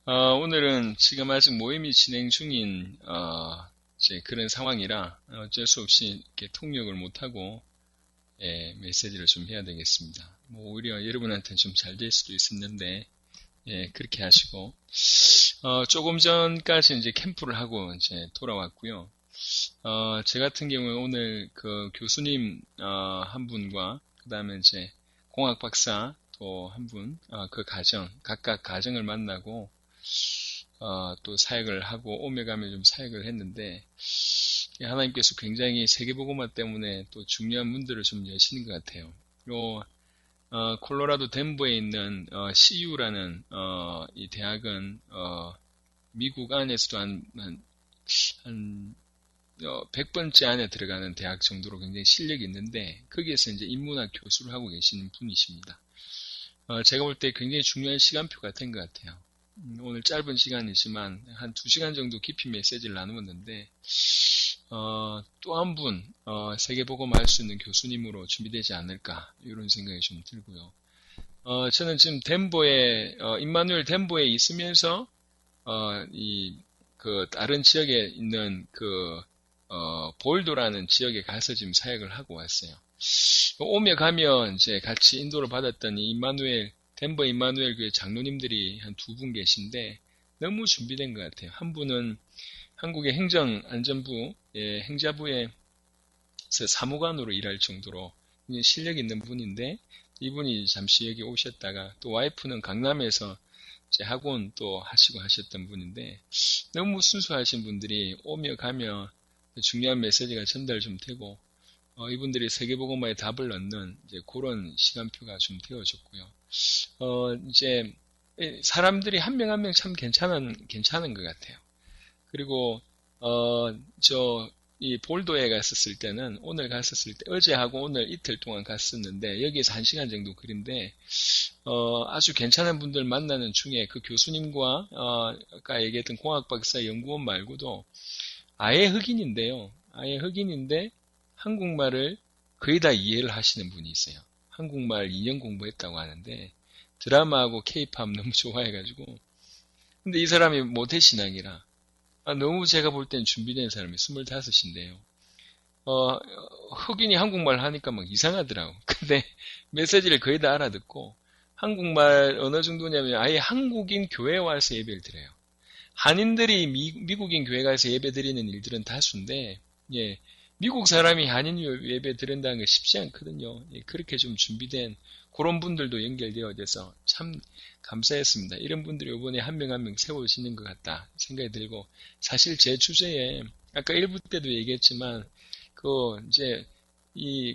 오늘은 지금 아직 모임이 진행 중인, 이제 그런 상황이라 어쩔 수 없이 이렇게 통역을 못하고, 예, 메시지를 좀 해야 되겠습니다. 뭐, 오히려 여러분한테는 좀 잘 될 수도 있었는데, 예, 그렇게 하시고, 조금 전까지 이제 캠프를 하고 이제 돌아왔고요. 제 같은 경우에 오늘 그 교수님, 한 분과, 그 다음에 이제 공학 박사 또 한 분, 그 가정, 각각 가정을 만나고, 또 사역을 하고 오며 가며 좀 사역을 했는데 하나님께서 굉장히 세계복음화 때문에 또 중요한 문들을 좀 여시는 것 같아요. 요 콜로라도 덴버에 있는 CU라는 이 대학은 미국 안에서도 한 100번째 안에 들어가는 대학 정도로 굉장히 실력이 있는데 거기에서 이제 인문학 교수를 하고 계시는 분이십니다. 제가 볼 때 굉장히 중요한 시간표 같은 것 같아요. 오늘 짧은 시간이지만 한 2시간 정도 깊이 메시지를 나누었는데 또 한 분 세계복음 알 수 있는 교수님으로 준비되지 않을까 이런 생각이 좀 들고요. 저는 지금 덴버에 임마누엘 덴버에 있으면서 그 다른 지역에 있는 그 볼도라는 지역에 가서 지금 사역을 하고 왔어요. 오며 가면 이제 같이 인도를 받았던 덴버 임마누엘 교회 장로님들이 한 2분 계신데 너무 준비된 것 같아요. 한 분은 한국의 행정안전부, 행자부에서 사무관으로 일할 정도로 실력 있는 분인데 이분이 잠시 여기 오셨다가 또 와이프는 강남에서 제 학원 또 하시고 하셨던 분인데 너무 순수하신 분들이 오며 가며 중요한 메시지가 전달 좀 되고 이분들이 세계복음화에 답을 얻는 이제 그런 시간표가 좀 되어졌고요. 이제 사람들이 한 명 한 명 참 괜찮은 것 같아요. 그리고 이 볼도에 갔었을 때는 오늘 갔었을 때 어제하고 오늘 이틀 동안 갔었는데 여기에서 1시간 정도 거리인데 아주 괜찮은 분들 만나는 중에 그 교수님과 아까 얘기했던 공학박사 연구원 말고도 아예 흑인인데요. 아예 흑인인데 한국말을 거의 다 이해를 하시는 분이 있어요. 한국말 2년 공부했다고 하는데 드라마하고 케이팝 너무 좋아해가지고 근데 이 사람이 모태신앙이라 너무 제가 볼 땐 준비된 사람이 25인데요. 흑인이 한국말 하니까 막 이상하더라고. 근데 메시지를 거의 다 알아듣고 한국말 어느 정도냐면 아예 한국인 교회에 와서 예배를 드려요. 한인들이 미국인 교회 가서 예배 드리는 일들은 다수인데, 예, 미국 사람이 한인 예배 드린다는 게 쉽지 않거든요. 예, 그렇게 좀 준비된 그런 분들도 연결되어져서 참 감사했습니다. 이런 분들이 이번에 한 명 한 명 세워지는 것 같다 생각이 들고, 사실 제 주제에 아까 1부 때도 얘기했지만, 이제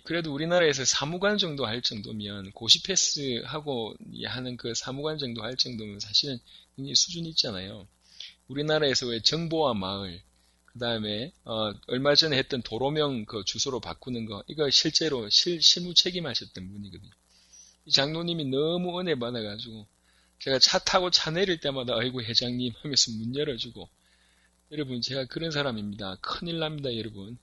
그래도 우리나라에서 사무관 정도 할 정도면 고시 패스하고 하는 그 사무관 정도 할 정도면 사실은 굉장히 수준이 있잖아요. 우리나라에서 왜 정보화 마을, 그 다음에, 얼마 전에 했던 도로명 그 주소로 바꾸는 거, 이거 실제로 실무 책임하셨던 분이거든요. 이 장로님이 너무 은혜 받아가지고, 제가 차 타고 차 내릴 때마다, 아이고, 회장님 하면서 문 열어주고, 여러분, 제가 그런 사람입니다. 큰일 납니다, 여러분.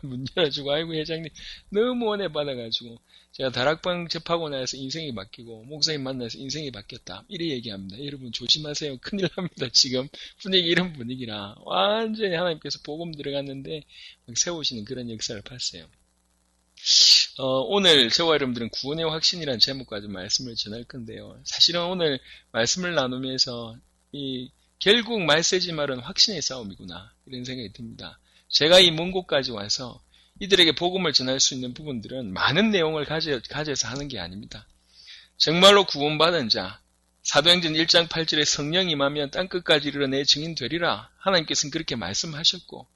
문 열어주고, 아이고, 회장님, 너무 은혜 받아가지고, 제가 다락방 접하고 나서 인생이 바뀌고, 목사님 만나서 인생이 바뀌었다. 이래 얘기합니다. 여러분, 조심하세요. 큰일 납니다, 지금. 분위기, 이런 분위기라. 완전히 하나님께서 복음 들어갔는데, 세우시는 그런 역사를 봤어요. 오늘 저와 여러분들은 구원의 확신이라는 제목까지 말씀을 전할 건데요. 사실은 오늘 말씀을 나누면서, 결국 메시지 말은 확신의 싸움이구나 이런 생각이 듭니다. 제가 이 먼 곳까지 와서 이들에게 복음을 전할 수 있는 부분들은 많은 내용을 가져서 하는 게 아닙니다. 정말로 구원받은 자 사도행전 1장 8절에 성령 임하면 땅끝까지 이르러 내 증인 되리라 하나님께서는 그렇게 말씀하셨고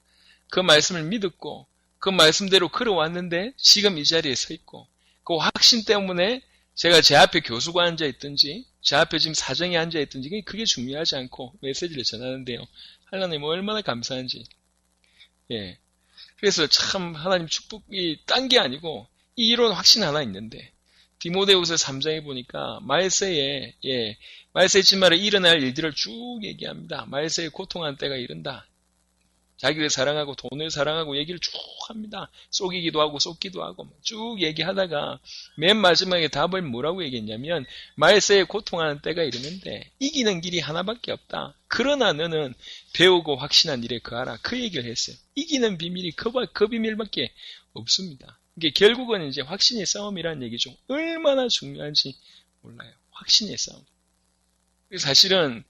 그 말씀을 믿었고 그 말씀대로 걸어왔는데 지금 이 자리에 서 있고 그 확신 때문에 제가 제 앞에 교수가 앉아있든지 제 앞에 지금 사정이 앉아있든지 그게 중요하지 않고 메시지를 전하는데요. 하나님 얼마나 감사한지. 예. 그래서 참 하나님 축복이 딴 게 아니고 이 이론 확신 하나 있는데 디모데후서 3장에 보니까 말세에 말세 지말에 일어날 일들을 쭉 얘기합니다. 말세에 고통한 때가 이른다. 자기를 사랑하고 돈을 사랑하고 얘기를 쭉 합니다. 속이기도 하고 속기도 하고 쭉 얘기하다가 맨 마지막에 답을 뭐라고 얘기했냐면 말세에 고통하는 때가 이르는데 이기는 길이 하나밖에 없다. 그러나 너는 배우고 확신한 일에 거하라. 그 얘기를 했어요. 이기는 비밀이 그 비밀밖에 없습니다. 이게 결국은 이제 확신의 싸움이라는 얘기죠. 얼마나 중요한지 몰라요. 확신의 싸움. 사실은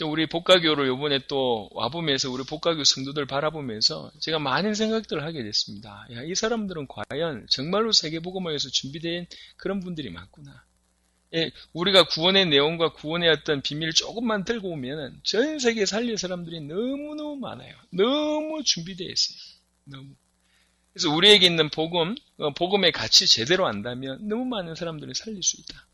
우리 복가교를 요번에 또 와보면서 우리 복가교 성도들 바라보면서 제가 많은 생각들을 하게 됐습니다. 야, 이 사람들은 과연 정말로 세계복음화에서 준비된 그런 분들이 많구나. 예, 우리가 구원의 내용과 구원의 어떤 비밀을 조금만 들고 오면 전 세계 살릴 사람들이 너무너무 많아요. 너무 준비되어 있어요. 너무. 그래서 우리에게 있는 복음, 복음의 가치 제대로 안다면 너무 많은 사람들을 살릴 수 있다.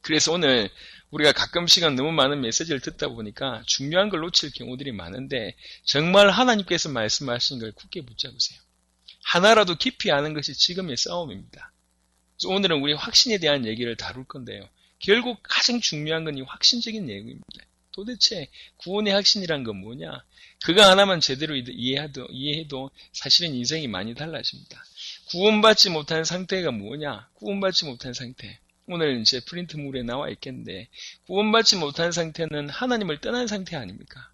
그래서 오늘 우리가 가끔씩은 너무 많은 메시지를 듣다 보니까 중요한 걸 놓칠 경우들이 많은데 정말 하나님께서 말씀하신 걸 굳게 붙잡으세요. 하나라도 깊이 아는 것이 지금의 싸움입니다. 그래서 오늘은 우리 확신에 대한 얘기를 다룰 건데요. 결국 가장 중요한 건 이 확신적인 내용입니다. 도대체 구원의 확신이란 건 뭐냐? 그거 하나만 제대로 이해해도 사실은 인생이 많이 달라집니다. 구원받지 못한 상태가 뭐냐? 구원받지 못한 상태. 오늘 이제 프린트물에 나와 있겠는데 구원받지 못한 상태는 하나님을 떠난 상태 아닙니까?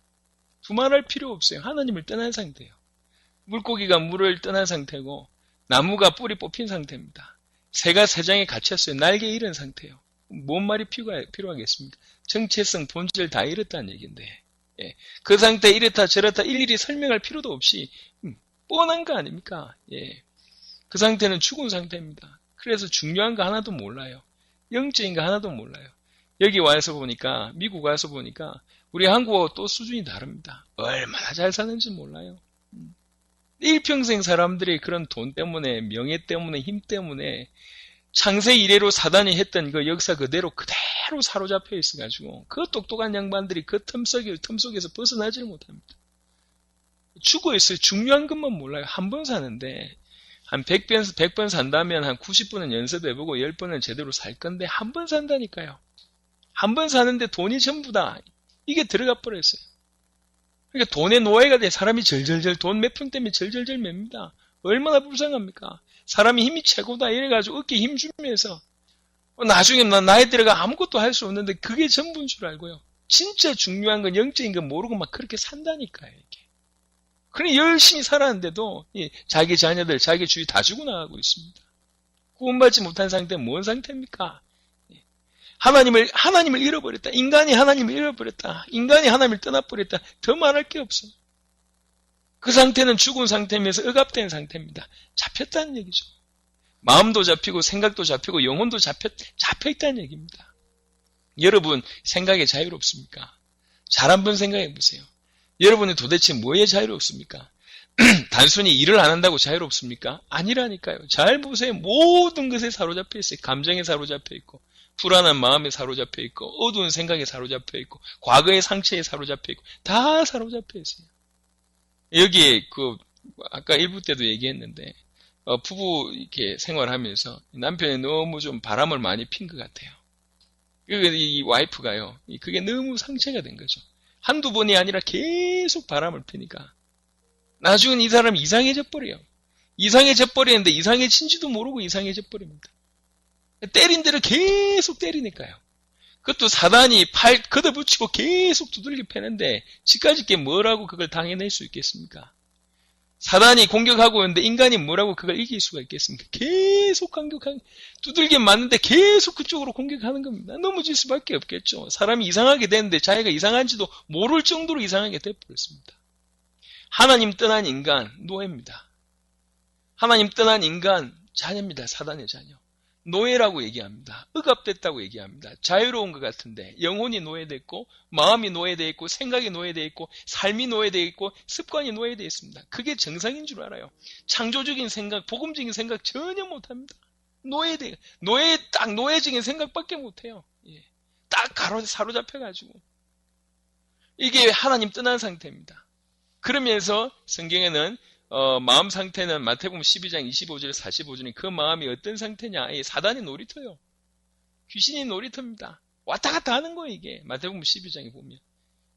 두말할 필요 없어요. 하나님을 떠난 상태예요. 물고기가 물을 떠난 상태고 나무가 뿌리 뽑힌 상태입니다. 새가 새장에 갇혔어요. 날개 잃은 상태예요. 뭔 말이 필요하겠습니까? 정체성, 본질 다 잃었다는 얘기인데 예. 그 상태 이렇다 저렇다 일일이 설명할 필요도 없이 뻔한 거 아닙니까? 예. 그 상태는 죽은 상태입니다. 그래서 중요한 거 하나도 몰라요. 영적인 거 하나도 몰라요. 여기 와서 보니까 미국 와서 보니까 우리 한국하고 또 수준이 다릅니다. 얼마나 잘 사는지 몰라요. 일평생 사람들이 그런 돈 때문에 명예 때문에 힘 때문에 창세 이래로 사단이 했던 그 역사 그대로 사로잡혀 있어가지고 그 똑똑한 양반들이 그 틈 속에서 벗어나질 못합니다. 죽어 있어요. 중요한 것만 몰라요. 한 번 사는데 한 100번 산다면 한 90번은 연습해보고 10번은 제대로 살 건데 한 번 산다니까요. 한 번 사는데 돈이 전부다. 이게 들어가 버렸어요. 그러니까 돈의 노예가 돼. 사람이 절절절 돈 몇 푼 때문에 절절절 맵니다. 얼마나 불쌍합니까? 사람이 힘이 최고다 이래가지고 어깨에 힘 주면서 나중에 나이 들어가 아무것도 할 수 없는데 그게 전부인 줄 알고요. 진짜 중요한 건 영적인 건 모르고 막 그렇게 산다니까요. 이게. 그래 열심히 살았는데도 자기 자녀들, 자기 주위 다 죽어나가고 있습니다. 구원받지 못한 상태는 뭔 상태입니까? 하나님을 잃어버렸다. 인간이 하나님을 잃어버렸다. 인간이 하나님을 떠나버렸다. 더 말할 게 없어요. 그 상태는 죽은 상태면서 억압된 상태입니다. 잡혔다는 얘기죠. 마음도 잡히고 생각도 잡히고 영혼도 잡혀있다는 얘기입니다. 여러분 생각에 자유롭습니까? 잘 한번 생각해 보세요. 여러분이 도대체 뭐에 자유롭습니까? 단순히 일을 안 한다고 자유롭습니까? 아니라니까요. 잘 보세요. 모든 것에 사로잡혀 있어요. 감정에 사로잡혀 있고 불안한 마음에 사로잡혀 있고 어두운 생각에 사로잡혀 있고 과거의 상처에 사로잡혀 있고 다 사로잡혀 있어요. 여기에 아까 1부 때도 얘기했는데 부부 이렇게 생활하면서 남편이 너무 좀 바람을 많이 핀 것 같아요. 이 와이프가요. 그게 너무 상처가 된 거죠. 한두 번이 아니라 계속 바람을 피니까 나중엔 이 사람이 이상해져 버려요. 이상해져 버리는데 이상해진지도 모르고 이상해져 버립니다. 때린 대로 계속 때리니까요. 그것도 사단이 팔 걷어붙이고 계속 두들겨 패는데 지까짓 게 뭐라고 그걸 당해낼 수 있겠습니까? 사단이 공격하고 있는데 인간이 뭐라고 그걸 이길 수가 있겠습니까? 계속 두들겨 맞는데 계속 그쪽으로 공격하는 겁니다. 넘어질 수밖에 없겠죠. 사람이 이상하게 되는데 자기가 이상한지도 모를 정도로 이상하게 돼버렸습니다. 하나님 떠난 인간 노예입니다. 하나님 떠난 인간 자녀입니다. 사단의 자녀. 노예라고 얘기합니다. 억압됐다고 얘기합니다. 자유로운 것 같은데 영혼이 노예됐고 마음이 노예되어 있고 생각이 노예되어 있고 삶이 노예되어 있고 습관이 노예되어 있습니다. 그게 정상인 줄 알아요. 창조적인 생각, 복음적인 생각 전혀 못합니다. 노예적인 생각밖에 못해요. 딱 사로잡혀가지고 이게 하나님 떠난 상태입니다. 그러면서 성경에는 마음 상태는 마태복음 12장 25절 45절에 그 마음이 어떤 상태냐? 사단의 놀이터요. 귀신의 놀이터입니다. 왔다 갔다 하는 거예요. 이게 마태복음 12장에 보면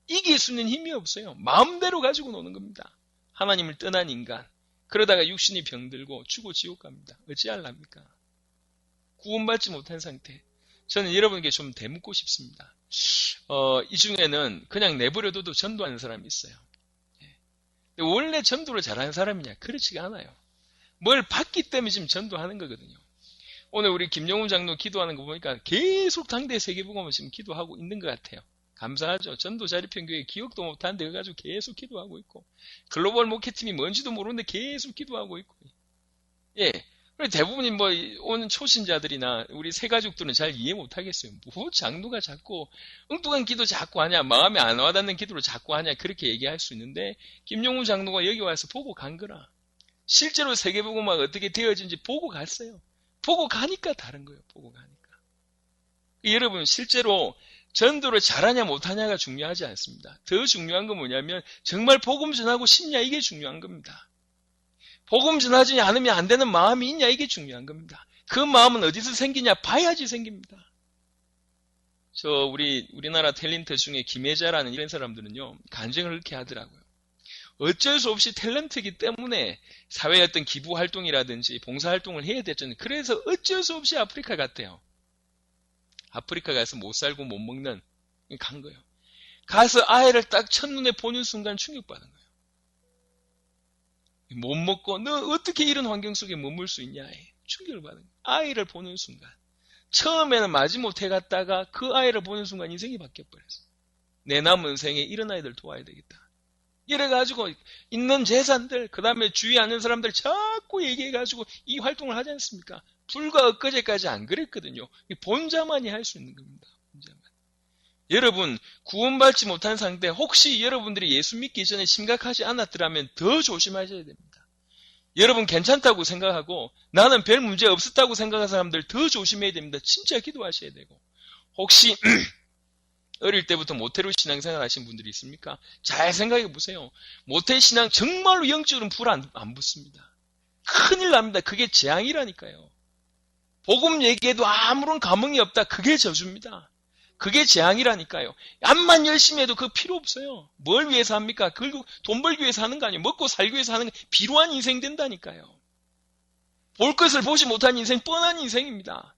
이길 수 있는 힘이 없어요. 마음대로 가지고 노는 겁니다. 하나님을 떠난 인간. 그러다가 육신이 병들고 죽고 지옥 갑니다. 어찌할랍니까? 구원받지 못한 상태. 저는 여러분에게 좀 대묻고 싶습니다. 이 중에는 그냥 내버려둬도 전도하는 사람이 있어요. 원래 전도를 잘하는 사람이냐? 그렇지가 않아요. 뭘 받기 때문에 지금 전도하는 거거든요. 오늘 우리 김영훈 장로 기도하는 거 보니까 계속 당대 세계복음을 지금 기도하고 있는 것 같아요. 감사하죠. 전도 자립형교회 기억도 못하는데 그거 가지고 계속 기도하고 있고, 글로벌 목회팀이 뭔지도 모르는데 계속 기도하고 있고. 예. 대부분이 뭐 오는 초신자들이나 우리 새가족들은 잘 이해 못하겠어요. 뭐 장로가 자꾸 엉뚱한 기도 자꾸 하냐, 마음에 안 와닿는 기도를 자꾸 하냐, 그렇게 얘기할 수 있는데, 김용훈 장로가 여기 와서 보고 간 거라. 실제로 세계복음화가 어떻게 되어진지 보고 갔어요. 보고 가니까 다른 거예요. 보고 가니까. 여러분, 실제로 전도를 잘하냐 못하냐가 중요하지 않습니다. 더 중요한 건 뭐냐면 정말 복음 전하고 싶냐, 이게 중요한 겁니다. 복음 전하지 않으면 안 되는 마음이 있냐, 이게 중요한 겁니다. 그 마음은 어디서 생기냐, 봐야지 생깁니다. 우리나라 탤런트 중에 김혜자라는 이런 사람들은요, 간증을 그렇게 하더라고요. 어쩔 수 없이 탤런트이기 때문에 사회의 어떤 기부 활동이라든지 봉사 활동을 해야 됐잖아요. 그래서 어쩔 수 없이 아프리카 갔대요. 아프리카 가서 못 살고 못 먹는, 간 거예요. 가서 아이를 딱 첫눈에 보는 순간 충격받은 거예요. 못 먹고 너 어떻게 이런 환경 속에 머물 수 있냐, 충격을 받은 거예요. 아이를 보는 순간. 처음에는 마지못해 갔다가 그 아이를 보는 순간 인생이 바뀌어버렸어요. 내 남은 생에 이런 아이들 도와야 되겠다. 이래가지고 있는 재산들, 그 다음에 주위 아는 사람들 자꾸 얘기해가지고 이 활동을 하지 않습니까? 불과 엊그제까지 안 그랬거든요. 본자만이 할 수 있는 겁니다. 본자만. 여러분, 구원받지 못한 상태, 혹시 여러분들이 예수 믿기 전에 심각하지 않았더라면 더 조심하셔야 됩니다. 여러분 괜찮다고 생각하고 나는 별 문제 없었다고 생각하는 사람들 더 조심해야 됩니다. 진짜 기도하셔야 되고. 혹시 어릴 때부터 모태로 신앙생활 하신 분들이 있습니까? 잘 생각해 보세요. 모태 신앙 정말로 영적으로는 불 안 붙습니다. 큰일 납니다. 그게 재앙이라니까요. 복음 얘기해도 아무런 감흥이 없다. 그게 저주입니다. 그게 재앙이라니까요. 암만 열심히 해도 그거 필요 없어요. 뭘 위해서 합니까? 결국 돈 벌기 위해서 하는 거 아니에요. 먹고 살기 위해서 하는 거, 비루한 인생 된다니까요. 볼 것을 보지 못한 인생, 뻔한 인생입니다.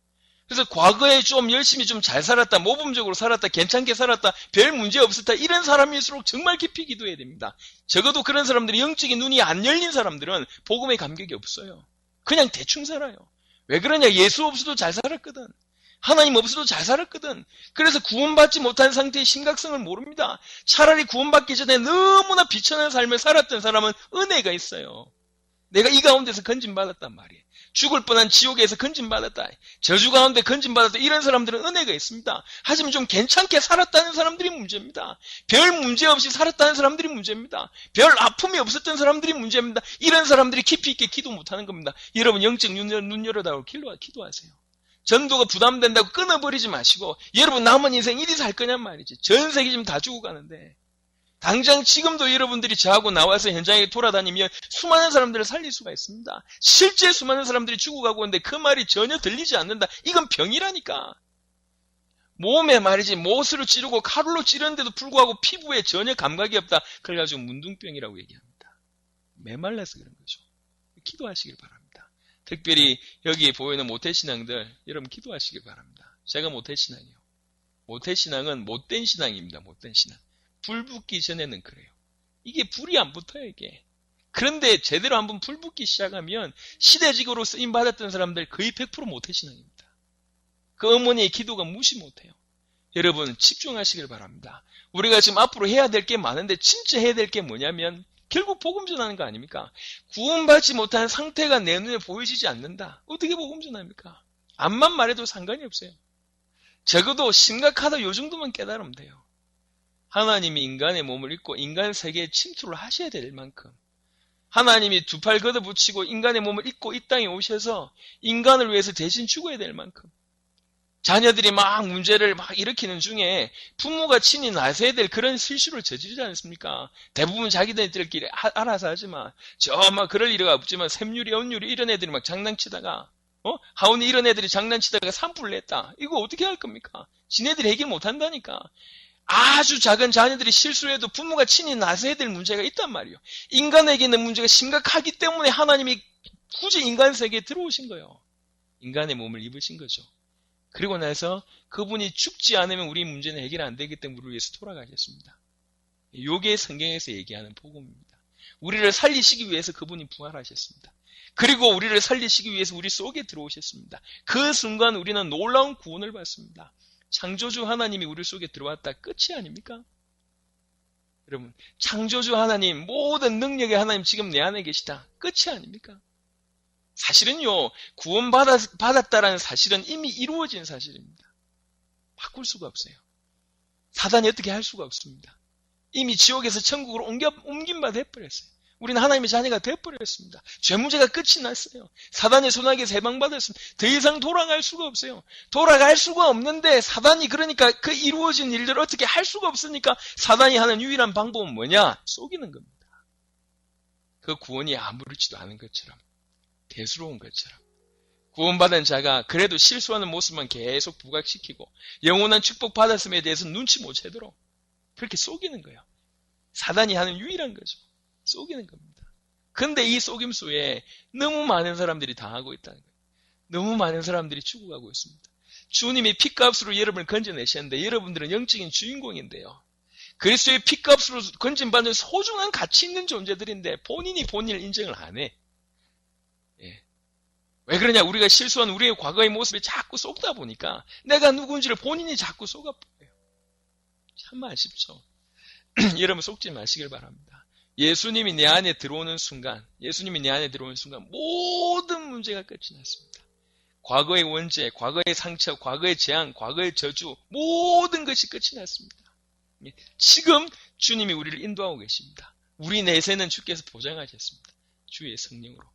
그래서 과거에 좀 열심히 좀 잘 살았다, 모범적으로 살았다, 괜찮게 살았다, 별 문제 없었다, 이런 사람일수록 정말 깊이 기도해야 됩니다. 적어도 그런 사람들이 영적인 눈이 안 열린 사람들은 복음에 감격이 없어요. 그냥 대충 살아요. 왜 그러냐? 예수 없어도 잘 살았거든. 하나님 없어도 잘 살았거든. 그래서 구원받지 못한 상태의 심각성을 모릅니다. 차라리 구원받기 전에 너무나 비천한 삶을 살았던 사람은 은혜가 있어요. 내가 이 가운데서 건진받았단 말이에요. 죽을 뻔한 지옥에서 건진받았다. 저주 가운데 건진받았다. 이런 사람들은 은혜가 있습니다. 하지만 좀 괜찮게 살았다는 사람들이 문제입니다. 별 문제 없이 살았다는 사람들이 문제입니다. 별 아픔이 없었던 사람들이 문제입니다. 이런 사람들이 깊이 있게 기도 못하는 겁니다. 여러분 영적 눈 열어다오 기도하세요. 전도가 부담된다고 끊어버리지 마시고, 여러분 남은 인생 이리 살 거냔 말이지. 전 세계 지금 다 죽어가는데 당장 지금도 여러분들이 저하고 나와서 현장에 돌아다니면 수많은 사람들을 살릴 수가 있습니다. 실제 수많은 사람들이 죽어가고 있는데 그 말이 전혀 들리지 않는다. 이건 병이라니까. 몸에 말이지 못으로 찌르고 칼로 찌르는데도 불구하고 피부에 전혀 감각이 없다. 그래가지고 문둥병이라고 얘기합니다. 메말라서 그런 거죠. 기도하시길 바랍니다. 특별히 여기 보이는 모태신앙들, 여러분 기도하시길 바랍니다. 제가 모태신앙이에요. 모태신앙은 못된 신앙입니다. 못된 신앙. 불 붙기 전에는 그래요. 이게 불이 안 붙어요, 이게. 그런데 제대로 한번 불 붙기 시작하면 시대직으로 쓰임받았던 사람들 거의 100% 모태신앙입니다. 그 어머니의 기도가 무시 못해요. 여러분 집중하시길 바랍니다. 우리가 지금 앞으로 해야 될 게 많은데 진짜 해야 될 게 뭐냐면 결국 복음 전하는 거 아닙니까? 구원받지 못한 상태가 내 눈에 보여지지 않는다. 어떻게 복음 전합니까? 암만 말해도 상관이 없어요. 적어도 심각하다 요 정도만 깨달으면 돼요. 하나님이 인간의 몸을 입고 인간 세계에 침투를 하셔야 될 만큼, 하나님이 두 팔 걷어붙이고 인간의 몸을 입고 이 땅에 오셔서 인간을 위해서 대신 죽어야 될 만큼, 자녀들이 막 문제를 막 일으키는 중에 부모가 친히 나서야 될 그런 실수를 저지르지 않습니까? 대부분 자기들끼리 알아서 하지만 막 그럴 일이 없지만 샘유리, 언유리 이런 애들이 막 장난치다가 하온이 이런 애들이 장난치다가 산불을 냈다. 이거 어떻게 할 겁니까? 지네들이 해결 못한다니까. 아주 작은 자녀들이 실수해도 부모가 친히 나서야 될 문제가 있단 말이에요. 인간에게는 문제가 심각하기 때문에 하나님이 굳이 인간 세계에 들어오신 거예요. 인간의 몸을 입으신 거죠. 그리고 나서 그분이 죽지 않으면 우리 문제는 해결 안 되기 때문에 우리를 위해서 돌아가셨습니다. 이게 성경에서 얘기하는 복음입니다. 우리를 살리시기 위해서 그분이 부활하셨습니다. 그리고 우리를 살리시기 위해서 우리 속에 들어오셨습니다. 그 순간 우리는 놀라운 구원을 받습니다. 창조주 하나님이 우리 속에 들어왔다 끝이 아닙니까? 여러분, 창조주 하나님, 모든 능력의 하나님 지금 내 안에 계시다 끝이 아닙니까? 사실은요, 구원받았다라는 사실은 이미 이루어진 사실입니다. 바꿀 수가 없어요. 사단이 어떻게 할 수가 없습니다. 이미 지옥에서 천국으로 옮긴 바 돼버렸어요. 우리는 하나님의 자녀가 돼버렸습니다. 죄 문제가 끝이 났어요. 사단의 손아귀에서 해방받았습니다. 더 이상 돌아갈 수가 없어요. 돌아갈 수가 없는데 사단이 그러니까 그 이루어진 일들을 어떻게 할 수가 없으니까 사단이 하는 유일한 방법은 뭐냐? 속이는 겁니다. 그 구원이 아무렇지도 않은 것처럼, 대수로운 것처럼. 구원받은 자가 그래도 실수하는 모습만 계속 부각시키고 영원한 축복 받았음에 대해서 눈치 못 채도록 그렇게 속이는 거예요. 사단이 하는 유일한 거죠. 속이는 겁니다. 근데 이 속임수에 너무 많은 사람들이 당하고 있다는 거예요. 너무 많은 사람들이 죽어가고 있습니다. 주님이 핏값으로 여러분을 건져내셨는데 여러분들은 영적인 주인공인데요. 그리스도의 핏값으로 건진받는 소중한 가치 있는 존재들인데 본인이 본인을 인정을 안 해. 예. 왜 그러냐? 우리가 실수한 우리의 과거의 모습에 자꾸 속다 보니까 내가 누군지를 본인이 자꾸 속아버려요. 참 아쉽죠. 여러분 속지 마시길 바랍니다. 예수님이 내 안에 들어오는 순간, 모든 문제가 끝이 났습니다. 과거의 원죄, 과거의 상처, 과거의 재앙, 과거의 저주, 모든 것이 끝이 났습니다. 지금 주님이 우리를 인도하고 계십니다. 우리 내세는 주께서 보장하셨습니다. 주의 성령으로.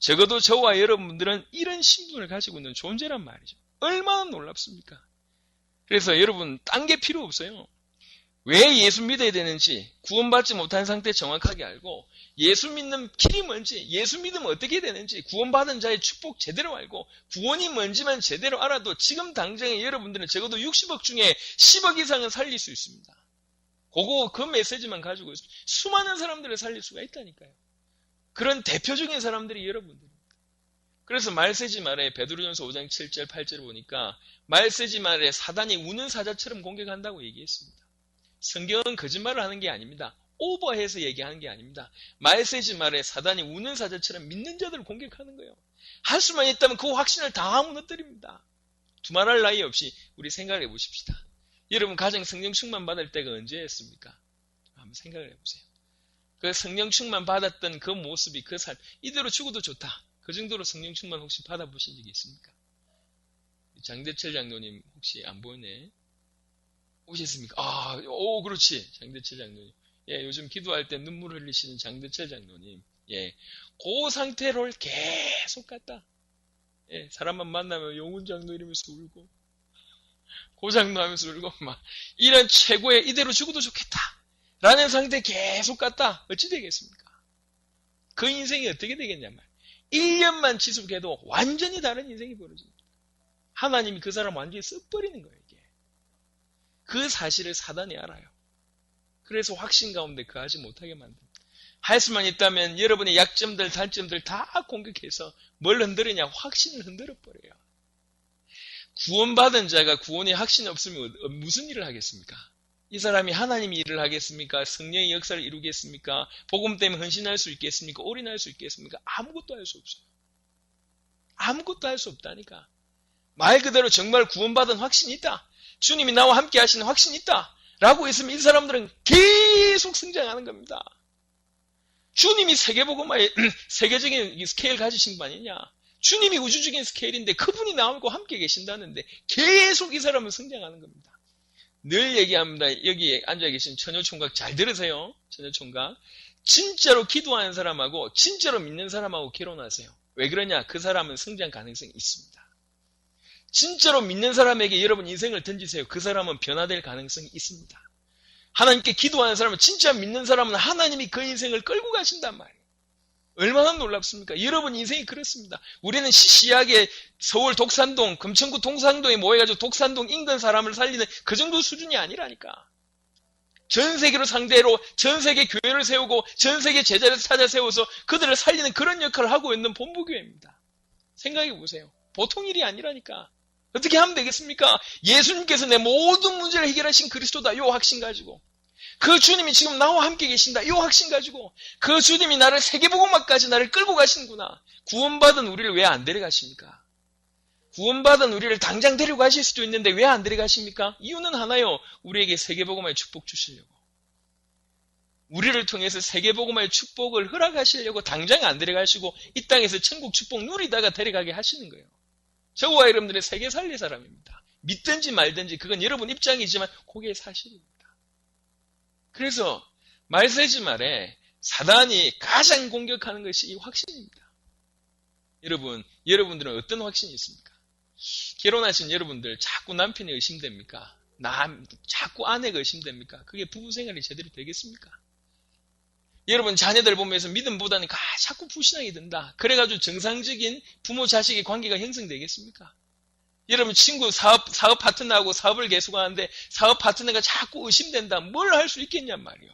적어도 저와 여러분들은 이런 신분을 가지고 있는 존재란 말이죠. 얼마나 놀랍습니까? 그래서 여러분, 딴 게 필요 없어요. 왜 예수 믿어야 되는지 구원받지 못한 상태 정확하게 알고 예수 믿는 길이 뭔지 예수 믿으면 어떻게 되는지 구원받은 자의 축복 제대로 알고 구원이 뭔지만 제대로 알아도 지금 당장에 여러분들은 적어도 60억 중에 10억 이상은 살릴 수 있습니다. 그 메시지만 가지고 있습니다. 수많은 사람들을 살릴 수가 있다니까요. 그런 대표적인 사람들이 여러분들입니다. 그래서 말 세지 말에 베드로전서 5장 7절 8절을 보니까 말 세지 말에 사단이 우는 사자처럼 공격한다고 얘기했습니다. 성경은 거짓말을 하는 게 아닙니다. 오버해서 얘기하는 게 아닙니다. 말 세지 말에 사단이 우는 사자처럼 믿는 자들을 공격하는 거예요. 할 수만 있다면 그 확신을 다 무너뜨립니다. 두말할 나위 없이 우리 생각을 해보십시다. 여러분 가정 성령 충만 받을 때가 언제였습니까? 한번 생각을 해보세요. 그 성령 충만 받았던 그 모습이 그 삶 이대로 죽어도 좋다. 그 정도로 성령 충만 혹시 받아보신 적이 있습니까? 장대철 장로님 혹시 안 보이네? 오셨습니까? 그렇지. 장대철 장로님. 예, 요즘 기도할 때 눈물 흘리시는 장대철 장로님. 예, 그 상태로 계속 갔다. 예, 사람만 만나면 용훈 장로 이러면서 울고, 고 장로 하면서 울고, 이런 최고의 이대로 죽어도 좋겠다. 라는 상태에 계속 갔다. 어찌 되겠습니까? 그 인생이 어떻게 되겠냐 말. 1년만 지속해도 완전히 다른 인생이 벌어집니다. 하나님이 그 사람 완전히 썩버리는 거예요, 이게. 그 사실을 사단이 알아요. 그래서 확신 가운데 거하지 못하게 만듭니다. 할 수만 있다면 여러분의 약점들, 단점들 다 공격해서 뭘 흔들으냐? 확신을 흔들어버려요. 구원받은 자가 구원의 확신이 없으면 무슨 일을 하겠습니까? 이 사람이 하나님이 일을 하겠습니까? 성령의 역사를 이루겠습니까? 복음 때문에 헌신할 수 있겠습니까? 올인할 수 있겠습니까? 아무것도 할 수 없어요. 아무것도 할 수 없다니까. 말 그대로 정말 구원받은 확신이 있다. 주님이 나와 함께 하시는 확신이 있다. 라고 했으면 이 사람들은 계속 성장하는 겁니다. 주님이 세계복음화의 세계적인 스케일 가지신 분 아니냐. 주님이 우주적인 스케일인데 그분이 나오고 함께 계신다는데 계속 이 사람은 성장하는 겁니다. 늘 얘기합니다. 여기 앉아 계신 처녀총각 잘 들으세요. 처녀총각. 진짜로 기도하는 사람하고 진짜로 믿는 사람하고 결혼하세요. 왜 그러냐? 그 사람은 성장 가능성이 있습니다. 진짜로 믿는 사람에게 여러분 인생을 던지세요. 그 사람은 변화될 가능성이 있습니다. 하나님께 기도하는 사람은 진짜 믿는 사람은 하나님이 그 인생을 끌고 가신단 말이에요. 얼마나 놀랍습니까? 여러분 인생이 그렇습니다. 우리는 시시하게 서울 독산동, 금천구 동산동에 모여가지고 독산동 인근 사람을 살리는 그 정도 수준이 아니라니까. 전 세계로 상대로 전 세계 교회를 세우고 전 세계 제자를 찾아 세워서 그들을 살리는 그런 역할을 하고 있는 본부교회입니다. 생각해 보세요. 보통 일이 아니라니까. 어떻게 하면 되겠습니까? 예수님께서 내 모든 문제를 해결하신 그리스도다. 요 확신 가지고. 그 주님이 지금 나와 함께 계신다. 요 확신 가지고. 그 주님이 나를 세계복음화까지 나를 끌고 가시는구나. 구원받은 우리를 왜 안 데려가십니까? 구원받은 우리를 당장 데려가실 수도 있는데 왜 안 데려가십니까? 이유는 하나요. 우리에게 세계복음화의 축복 주시려고. 우리를 통해서 세계복음화의 축복을 허락하시려고 당장 안 데려가시고 이 땅에서 천국 축복 누리다가 데려가게 하시는 거예요. 저와 여러분들의 세계 살릴 사람입니다. 믿든지 말든지 그건 여러분 입장이지만 그게 사실입니다. 그래서 말세지 말에 사단이 가장 공격하는 것이 이 확신입니다. 여러분들은 어떤 확신이 있습니까? 결혼하신 여러분들 자꾸 남편이 의심됩니까? 자꾸 아내가 의심됩니까? 그게 부부 생활이 제대로 되겠습니까? 여러분 자녀들 보면서 믿음보다는 자꾸 불신앙이 든다. 그래가지고 정상적인 부모 자식의 관계가 형성되겠습니까? 여러분 친구 사업 파트너하고 사업을 계속하는데 사업 파트너가 자꾸 의심된다. 뭘 할 수 있겠냔 말이요.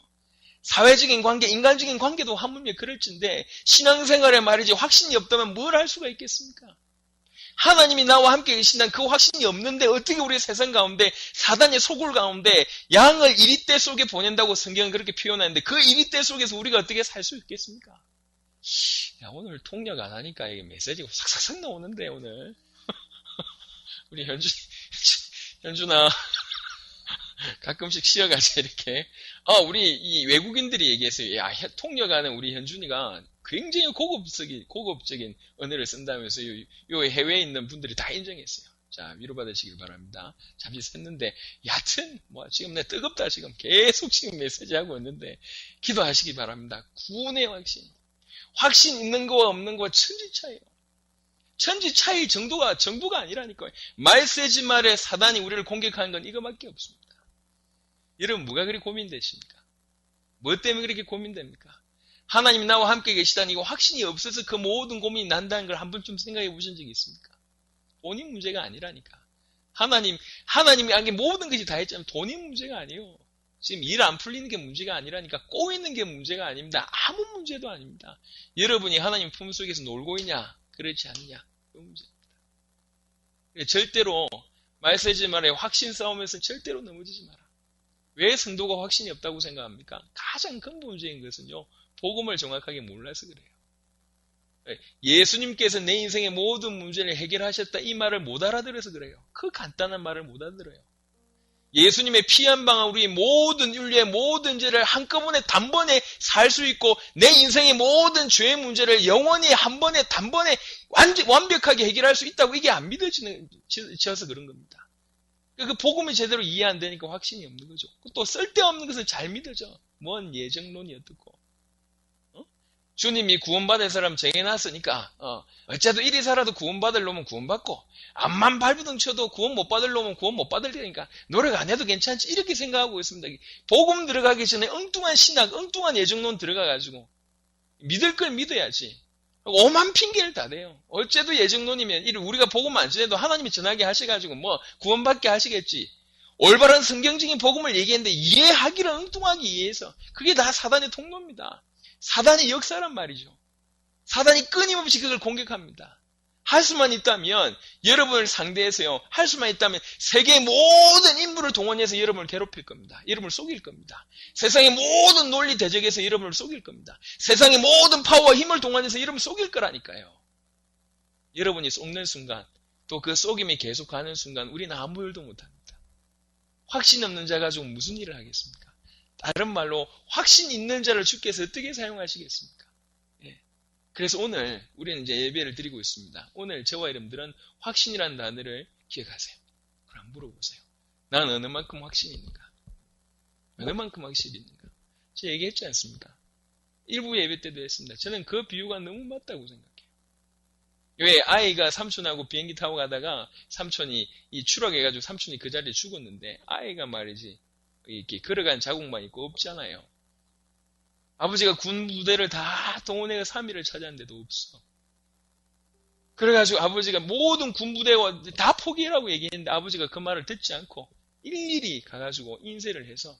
사회적인 관계, 인간적인 관계도 하물며 그럴진데 신앙생활에 말이지 확신이 없다면 뭘 할 수가 있겠습니까? 하나님이 나와 함께 계신다는 그 확신이 없는데 어떻게 우리 세상 가운데 사단의 소굴 가운데 양을 이리떼 속에 보낸다고 성경은 그렇게 표현하는데 그 이리떼 속에서 우리가 어떻게 살 수 있겠습니까? 야, 오늘 통역 안 하니까 이게 메시지가 싹싹싹 나오는데 오늘 우리 현준아 가끔씩 쉬어가자 이렇게 우리 이 외국인들이 얘기했어요. 야, 통역하는 우리 현준이가 굉장히 고급적인 언어를 쓴다면서 요 해외에 있는 분들이 다 인정했어요. 자, 위로받으시길 바랍니다. 잠시 샜는데 여하튼 지금 내 뜨겁다 지금 계속 지금 메시지 하고 있는데 기도하시기 바랍니다. 구원의 확신 있는 거와 없는 거와 천지 차이예요. 천지 차이 정도가 아니라니까요. 말세지 말에 사단이 우리를 공격하는 건 이거밖에 없습니다. 여러분 뭐가 그리 고민되십니까? 뭐 때문에 그렇게 고민됩니까? 하나님이 나와 함께 계시다니 이거 확신이 없어서 그 모든 고민이 난다는 걸 한 번쯤 생각해 보신 적이 있습니까? 돈이 문제가 아니라니까. 하나님이 아니 모든 것이 다 했지만 돈이 문제가 아니에요. 지금 일 안 풀리는 게 문제가 아니라니까. 꼬이는 게 문제가 아닙니다. 아무 문제도 아닙니다. 여러분이 하나님 품속에서 놀고 있냐? 그렇지 않냐? 그 문제입니다. 절대로 말세지 말에 확신 싸움에서 절대로 넘어지지 마라. 왜 성도가 확신이 없다고 생각합니까? 가장 근본적인 것은요. 복음을 정확하게 몰라서 그래요. 예수님께서 내 인생의 모든 문제를 해결하셨다 이 말을 못 알아들어서 그래요. 그 간단한 말을 못 알아들어요. 예수님의 피 한 방울 우리 모든 인류의 모든 죄를 한꺼번에 단번에 살 수 있고 내 인생의 모든 죄의 문제를 영원히 한 번에 단번에 완벽하게 해결할 수 있다고 이게 안 믿어져서 그런 겁니다. 그 복음이 제대로 이해 안 되니까 확신이 없는 거죠. 또 쓸데없는 것을 잘 믿어져. 뭔 예정론이 어떻고. 주님이 구원받을 사람 정해놨으니까 어째도 이리 살아도 구원받을 놈은 구원받고 암만 발부둥 쳐도 구원 못 받을 놈은 구원 못 받을 테니까 노력 안 해도 괜찮지 이렇게 생각하고 있습니다. 복음 들어가기 전에 엉뚱한 신학, 엉뚱한 예정론 들어가가지고 믿을 걸 믿어야지. 오만 핑계를 다 대요. 어째도 예정론이면 우리가 복음 안 전해도 하나님이 전하게 하셔가지고 구원받게 하시겠지. 올바른 성경적인 복음을 얘기했는데 이해하기를 엉뚱하게 이해해서 그게 다 사단의 통로입니다. 사단의 역사란 말이죠. 사단이 끊임없이 그걸 공격합니다. 할 수만 있다면 여러분을 상대해서요. 할 수만 있다면 세계의 모든 인물을 동원해서 여러분을 괴롭힐 겁니다. 여러분을 속일 겁니다. 세상의 모든 논리 대적에서 여러분을 속일 겁니다. 세상의 모든 파워와 힘을 동원해서 여러분을 속일 거라니까요. 여러분이 속는 순간 또 그 속임이 계속하는 순간 우리는 아무 일도 못합니다. 확신 없는 자 가지고 무슨 일을 하겠습니까? 다른 말로 확신 있는 자를 주께서 어떻게 사용하시겠습니까? 예. 그래서 오늘 우리는 이제 예배를 드리고 있습니다. 오늘 저와 여러분들은 확신이라는 단어를 기억하세요. 그럼 물어보세요. 나는 어느 만큼 확신이 있는가? 어느 만큼 확신이 있는가? 제가 얘기했지 않습니까? 일부 예배 때도 했습니다. 저는 그 비유가 너무 맞다고 생각해요. 왜 아이가 삼촌하고 비행기 타고 가다가 삼촌이 추락해가지고 삼촌이 그 자리에 죽었는데 아이가 말이지 이렇게 걸어간 자국만 있고 없잖아요. 아버지가 군 부대를 다 동원해서 3일을 찾았는데도 없어. 그래가지고 아버지가 모든 군 부대와 다 포기하라고 얘기했는데 아버지가 그 말을 듣지 않고 일일이 가가지고 인쇄를 해서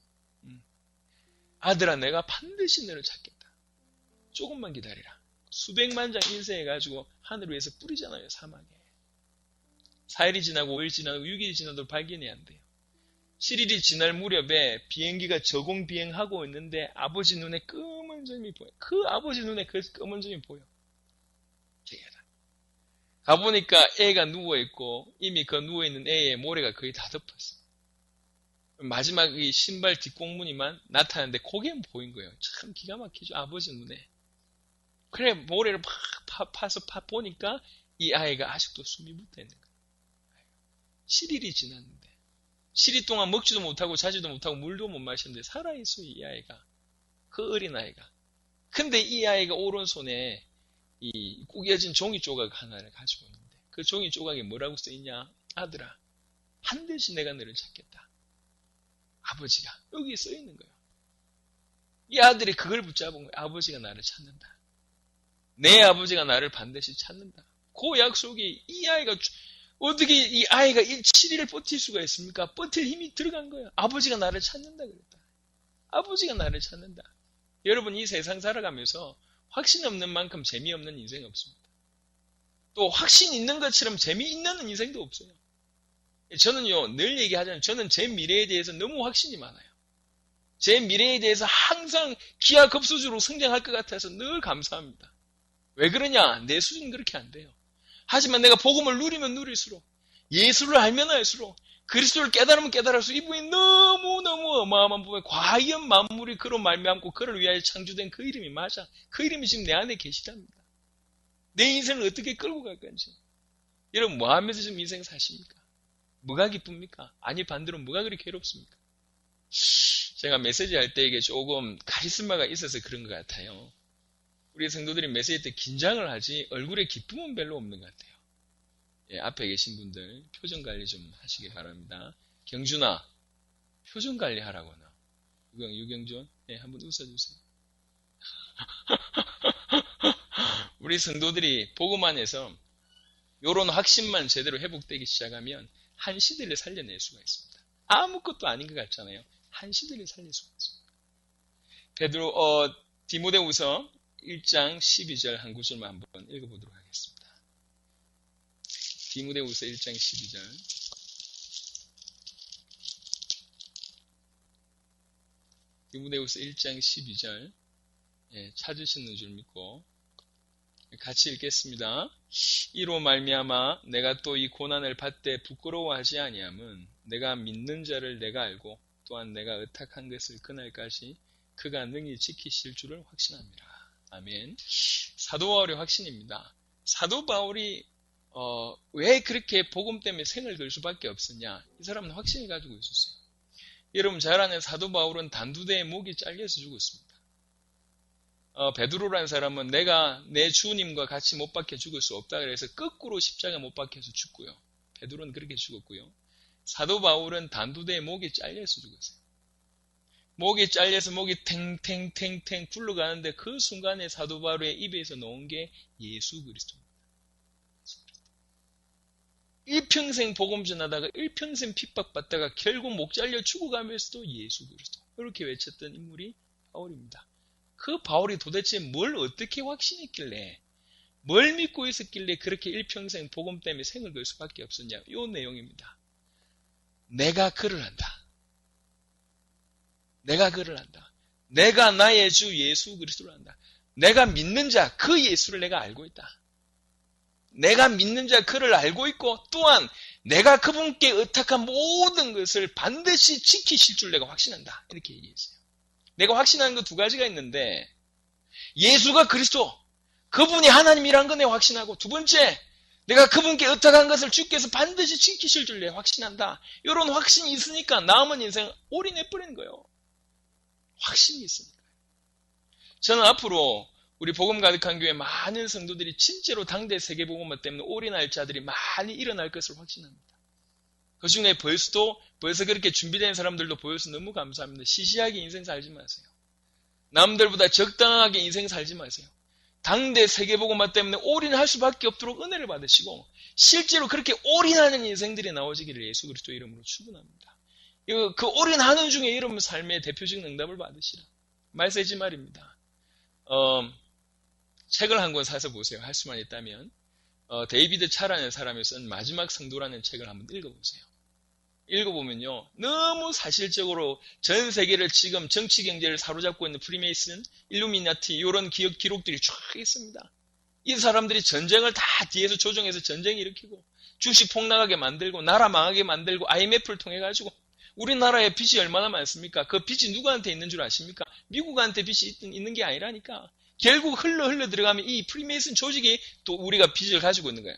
아들아, 내가 반드시 너를 찾겠다. 조금만 기다리라. 수백만 장 인쇄해가지고 하늘 위에서 뿌리잖아요, 사막에. 4일이 지나고 5일 지나고 6일이 지나도 발견이 안 돼요. 7일이 지날 무렵에 비행기가 저공 비행하고 있는데 아버지 눈에 검은 점이 보여. 그 아버지 눈에 그 검은 점이 보여. 가보니까 애가 누워있고 이미 그 누워있는 애의 모래가 거의 다 덮었어. 마지막 이 신발 뒷공무니만 나타났는데 그게 보인 거예요. 참 기가 막히죠. 아버지 눈에. 그래 모래를 팍 파서 보니까 이 아이가 아직도 숨이 붙어 있는 거예요. 7일이 지났는데 7일 동안 먹지도 못하고 자지도 못하고 물도 못 마셨는데 살아있어 이 아이가. 그 어린 아이가. 근데 이 아이가 오른손에 이 구겨진 종이 조각 하나를 가지고 있는데 그 종이 조각에 뭐라고 써있냐? 아들아, 반드시 내가 너를 찾겠다. 아버지가 여기 써있는 거예요. 이 아들이 그걸 붙잡은 거예요. 아버지가 나를 찾는다. 내 아버지가 나를 반드시 찾는다. 그 약속이 이 아이가 어떻게 이 아이가 7일을 버틸 수가 있습니까? 버틸 힘이 들어간 거예요. 아버지가 나를 찾는다 그랬다. 아버지가 나를 찾는다. 여러분 이 세상 살아가면서 확신 없는 만큼 재미없는 인생 없습니다. 또 확신 있는 것처럼 재미있는 인생도 없어요. 저는요 늘 얘기하잖아요. 저는 제 미래에 대해서 너무 확신이 많아요. 제 미래에 대해서 항상 기하급수적으로 성장할 것 같아서 늘 감사합니다. 왜 그러냐? 내 수준은 그렇게 안 돼요. 하지만 내가 복음을 누리면 누릴수록 예수를 알면 알수록 그리스도를 깨달으면 깨달을수록 이분이 너무너무 어마어마한 부분에 과연 만물이 그로 말미암고 그를 위하여 창조된 그 이름이 맞아. 그 이름이 지금 내 안에 계시답니다. 내 인생을 어떻게 끌고 갈 건지. 여러분 뭐 하면서 지금 인생 사십니까? 뭐가 기쁩니까? 아니 반대로 뭐가 그리 괴롭습니까? 제가 메시지 할 때 이게 조금 카리스마가 있어서 그런 것 같아요. 우리 성도들이 메시지 때 긴장을 하지 얼굴에 기쁨은 별로 없는 것 같아요. 예, 앞에 계신 분들 표정 관리 좀 하시기 바랍니다. 경준아, 표정 관리 하라고 나. 유경준, 예, 한번 웃어주세요. 우리 성도들이 복음 안에서 요런 확신만 제대로 회복되기 시작하면 한 시대를 살려낼 수가 있습니다. 아무것도 아닌 것 같잖아요. 한 시대를 살릴 수가 있습니다. 디모데후서 1장 12절 한 구절만 한번 읽어보도록 하겠습니다. 디모데후서 1장 12절. 디모데후서 1장 12절. 예, 찾으시는 줄 믿고 같이 읽겠습니다. 이로 말미암아 내가 또 이 고난을 받되 부끄러워하지 아니함은 내가 믿는 자를 내가 알고 또한 내가 의탁한 것을 그날까지 그가 능히 지키실 줄을 확신합니다. 아멘. 사도 바울의 확신입니다. 사도 바울이 왜 그렇게 복음 때문에 생을 걸 수밖에 없었냐? 이 사람은 확신을 가지고 있었어요. 여러분 잘 아는 사도 바울은 단두대에 목이 잘려서 죽었습니다. 베드로라는 사람은 내가 내 주님과 같이 못 박혀 죽을 수 없다 그래서 거꾸로 십자가 못 박혀서 죽고요. 베드로는 그렇게 죽었고요. 사도 바울은 단두대에 목이 잘려서 죽었어요. 목이 잘려서 목이 탱탱탱탱 굴러가는데 그 순간에 사도 바울의 입에서 나온 게 예수 그리스도입니다. 일평생 복음 전하다가 일평생 핍박받다가 결국 목 잘려 죽어가면서도 예수 그리스도 이렇게 외쳤던 인물이 바울입니다. 그 바울이 도대체 뭘 어떻게 확신했길래 뭘 믿고 있었길래 그렇게 일평생 복음 때문에 생을 걸 수밖에 없었냐. 이 내용입니다. 내가 그를 안다. 내가 그를 안다. 내가 나의 주 예수 그리스도를 안다. 내가 믿는 자 그 예수를 내가 알고 있다. 내가 믿는 자 그를 알고 있고 또한 내가 그분께 의탁한 모든 것을 반드시 지키실 줄 내가 확신한다. 이렇게 얘기했어요. 내가 확신하는 거 두 가지가 있는데 예수가 그리스도 그분이 하나님이란 거 내가 확신하고 두 번째 내가 그분께 의탁한 것을 주께서 반드시 지키실 줄 내가 확신한다. 이런 확신이 있으니까 남은 인생 올인해버리는 거예요. 확신이 있으니까. 저는 앞으로 우리 복음 가득한 교회 많은 성도들이 진짜로 당대 세계복음화 때문에 올인할 자들이 많이 일어날 것을 확신합니다. 그 중에 벌써 그렇게 준비된 사람들도 보여서 너무 감사합니다. 시시하게 인생 살지 마세요. 남들보다 적당하게 인생 살지 마세요. 당대 세계복음화 때문에 올인할 수밖에 없도록 은혜를 받으시고 실제로 그렇게 올인하는 인생들이 나오시기를 예수 그리스도 이름으로 축원합니다. 그 올인하는 중에 이런 삶의 대표적인 응답을 받으시라. 말세지 말입니다. 책을 한 권 사서 보세요. 할 수만 있다면. 데이비드 차라는 사람이 쓴 마지막 성도라는 책을 한번 읽어보세요. 읽어보면요. 너무 사실적으로 전 세계를 지금 정치 경제를 사로잡고 있는 프리메이슨, 일루미나티 이런 기록들이 쫙 있습니다. 이 사람들이 전쟁을 다 뒤에서 조종해서 전쟁 일으키고 주식 폭락하게 만들고 나라 망하게 만들고 IMF를 통해 가지고 우리나라에 빚이 얼마나 많습니까? 그 빚이 누구한테 있는 줄 아십니까? 미국한테 빚이 있는 게 아니라니까. 결국 흘러 들어가면 이 프리메이슨 조직이 또 우리가 빚을 가지고 있는 거예요.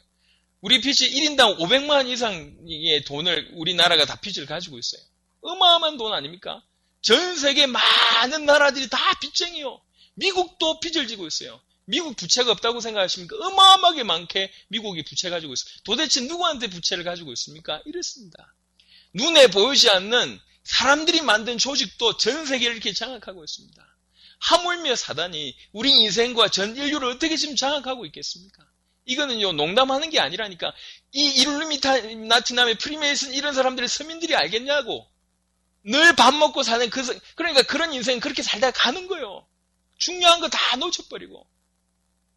우리 빚이 1인당 500만 원 이상의 돈을 우리나라가 다 빚을 가지고 있어요. 어마어마한 돈 아닙니까? 전 세계 많은 나라들이 다 빚쟁이요. 미국도 빚을 지고 있어요. 미국 부채가 없다고 생각하십니까? 어마어마하게 많게 미국이 부채 가지고 있어요. 도대체 누구한테 부채를 가지고 있습니까? 이렇습니다. 눈에 보이지 않는 사람들이 만든 조직도 전 세계를 이렇게 장악하고 있습니다. 하물며 사단이 우리 인생과 전 인류를 어떻게 지금 장악하고 있겠습니까? 이거는요, 농담하는 게 아니라니까. 이 일루미나티남의 프리메이슨 이런 사람들이 서민들이 알겠냐고. 늘 밥 먹고 사는 그러니까 그런 인생 그렇게 살다가 가는 거예요. 중요한 거 다 놓쳐버리고.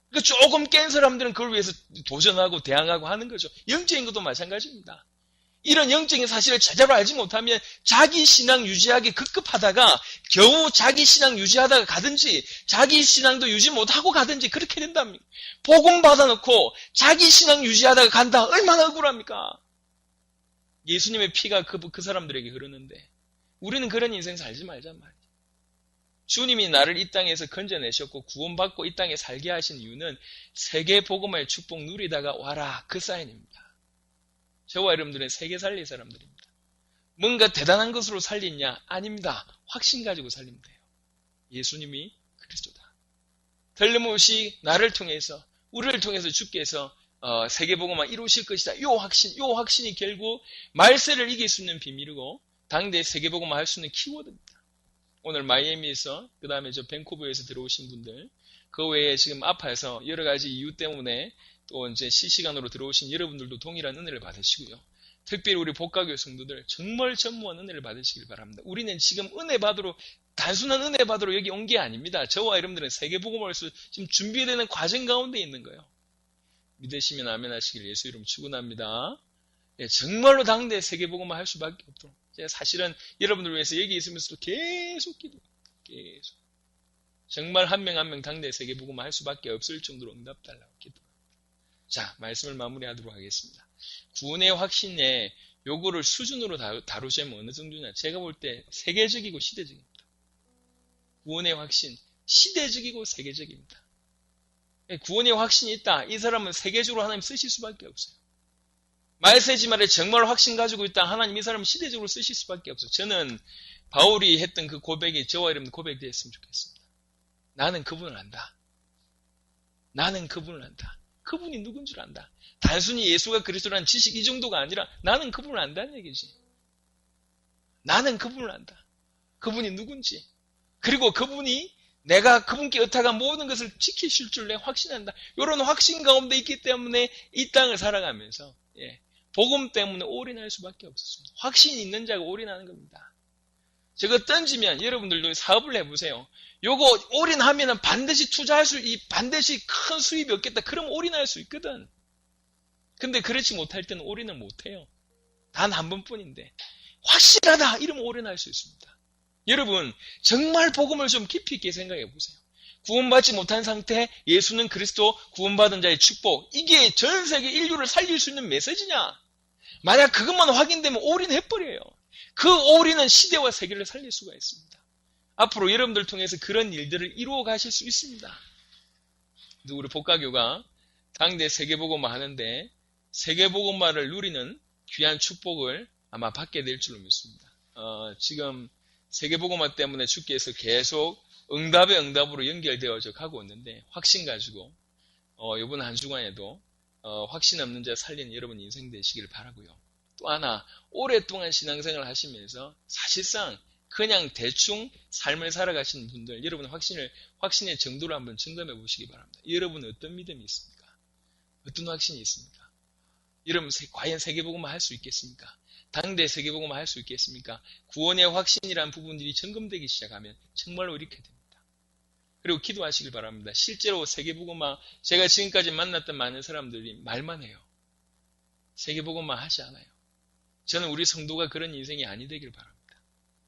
그러니까 조금 깬 사람들은 그걸 위해서 도전하고 대항하고 하는 거죠. 영적인 것도 마찬가지입니다. 이런 영적인 사실을 제대로 알지 못하면 자기 신앙 유지하기 급급하다가 겨우 자기 신앙 유지하다가 가든지 자기 신앙도 유지 못하고 가든지 그렇게 된답니다. 복음 받아놓고 자기 신앙 유지하다가 간다. 얼마나 억울합니까? 예수님의 피가 그 사람들에게 흐르는데 우리는 그런 인생 살지 말란 말이에요. 주님이 나를 이 땅에서 건져내셨고 구원받고 이 땅에 살게 하신 이유는 세계 복음의 축복 누리다가 와라 그 사인입니다. 저와 여러분들은 세계 살릴 사람들입니다. 뭔가 대단한 것으로 살리냐? 아닙니다. 확신 가지고 살리면 돼요. 예수님이 그리스도다. 틀림없이 나를 통해서 우리를 통해서 주께서 세계복음만 이루실 것이다. 요 확신이 결국 말세를 이길 수 있는 비밀이고 당대 세계복음만 할 수 있는 키워드입니다. 오늘 마이애미에서 그 다음에 저 밴쿠버에서 들어오신 분들 그 외에 지금 아파서 여러 가지 이유 때문에 또 이제 실시간으로 들어오신 여러분들도 동일한 은혜를 받으시고요. 특별히 우리 복가교 성도들 정말 전무한 은혜를 받으시길 바랍니다. 우리는 지금 단순한 은혜 받으러 여기 온 게 아닙니다. 저와 여러분들은 세계복음을 위해서 지금 준비되는 과정 가운데 있는 거예요. 믿으시면 아멘 하시길 예수 이름 축원합니다. 예, 정말로 당대 세계복음을 할 수밖에 없도록 제가 사실은 여러분들 위해서 여기 있으면서도 계속 기도해요. 계속. 정말 한 명 한 명 당대 세계복음을 할 수밖에 없을 정도로 응답 달라고 기도해요. 자, 말씀을 마무리하도록 하겠습니다. 구원의 확신에 요거를 수준으로 다루자면 어느 정도냐? 제가 볼 때 세계적이고 시대적입니다. 구원의 확신, 시대적이고 세계적입니다. 구원의 확신이 있다. 이 사람은 세계적으로 하나님 쓰실 수밖에 없어요. 말세지말에 정말 확신 가지고 있다. 하나님 이 사람은 시대적으로 쓰실 수밖에 없어요. 저는 바울이 했던 그 고백이 저와 여러분 고백되었으면 좋겠습니다. 나는 그분을 안다. 나는 그분을 안다. 그분이 누군 줄 안다. 단순히 예수가 그리스도라는 지식 이 정도가 아니라 나는 그분을 안다는 얘기지. 나는 그분을 안다. 그분이 누군지. 그리고 그분이 내가 그분께 의탁한 모든 것을 지키실 줄 내가 확신한다. 이런 확신 가운데 있기 때문에 이 땅을 살아가면서 복음 때문에 올인할 수밖에 없었습니다. 확신이 있는 자가 올인하는 겁니다. 저거 던지면 여러분들도 사업을 해보세요. 요거 올인하면은 반드시 반드시 큰 수입이 없겠다. 그럼 올인할 수 있거든. 근데 그렇지 못할 때는 올인을 못해요. 단 한 번뿐인데. 확실하다! 이러면 올인할 수 있습니다. 여러분, 정말 복음을 좀 깊이 있게 생각해 보세요. 구원받지 못한 상태, 예수는 그리스도, 구원받은 자의 축복. 이게 전 세계 인류를 살릴 수 있는 메시지냐? 만약 그것만 확인되면 올인해버려요. 그 올인은 시대와 세계를 살릴 수가 있습니다. 앞으로 여러분들 통해서 그런 일들을 이루어 가실 수 있습니다. 우리 복가교가 당대 세계복음화 하는데 세계복음화를 누리는 귀한 축복을 아마 받게 될 줄로 믿습니다. 지금 세계복음화 때문에 주께서 계속 응답의 응답으로 연결되어져 가고 있는데 확신 가지고 이번 한 주간에도 확신 없는 자 살리는 여러분 인생 되시길 바라고요. 또 하나 오랫동안 신앙생활을 하시면서 사실상 그냥 대충 삶을 살아가시는 분들 여러분 확신의 정도를 한번 점검해 보시기 바랍니다. 여러분은 어떤 믿음이 있습니까? 어떤 확신이 있습니까? 여러분 과연 세계복음화 할 수 있겠습니까? 당대 세계복음화 할 수 있겠습니까? 구원의 확신이라는 부분들이 점검되기 시작하면 정말로 이렇게 됩니다. 그리고 기도하시길 바랍니다. 실제로 세계복음화, 제가 지금까지 만났던 많은 사람들이 말만 해요. 세계복음화 하지 않아요. 저는 우리 성도가 그런 인생이 아니 되길 바랍니다.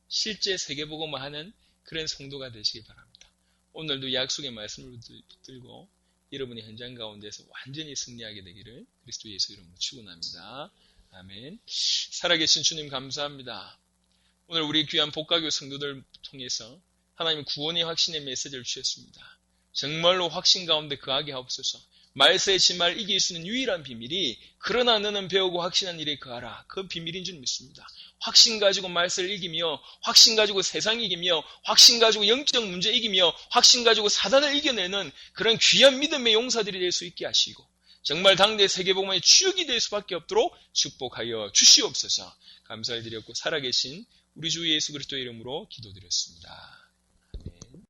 실제 세계복음화 하는 그런 성도가 되시길 바랍니다. 오늘도 약속의 말씀을 붙들고 여러분의 현장 가운데서 완전히 승리하게 되기를 그리스도 예수 이름으로 축원합니다. 아멘. 살아계신 주님 감사합니다. 오늘 우리 귀한 복가교 성도들 통해서 하나님 구원의 확신의 메시지를 주셨습니다. 정말로 확신 가운데 거하게 하옵소서. 말세의 진말을 이길 수 있는 유일한 비밀이 그러나 너는 배우고 확신한 일에 거하라. 그 비밀인 줄 믿습니다. 확신 가지고 말세를 이기며 확신 가지고 세상 이기며 확신 가지고 영적 문제 이기며 확신 가지고 사단을 이겨내는 그런 귀한 믿음의 용사들이 될 수 있게 하시고 정말 당대 세계복음의 주역이 될 수밖에 없도록 축복하여 주시옵소서. 감사를 드렸고 살아계신 우리 주 예수 그리스도의 이름으로 기도드렸습니다.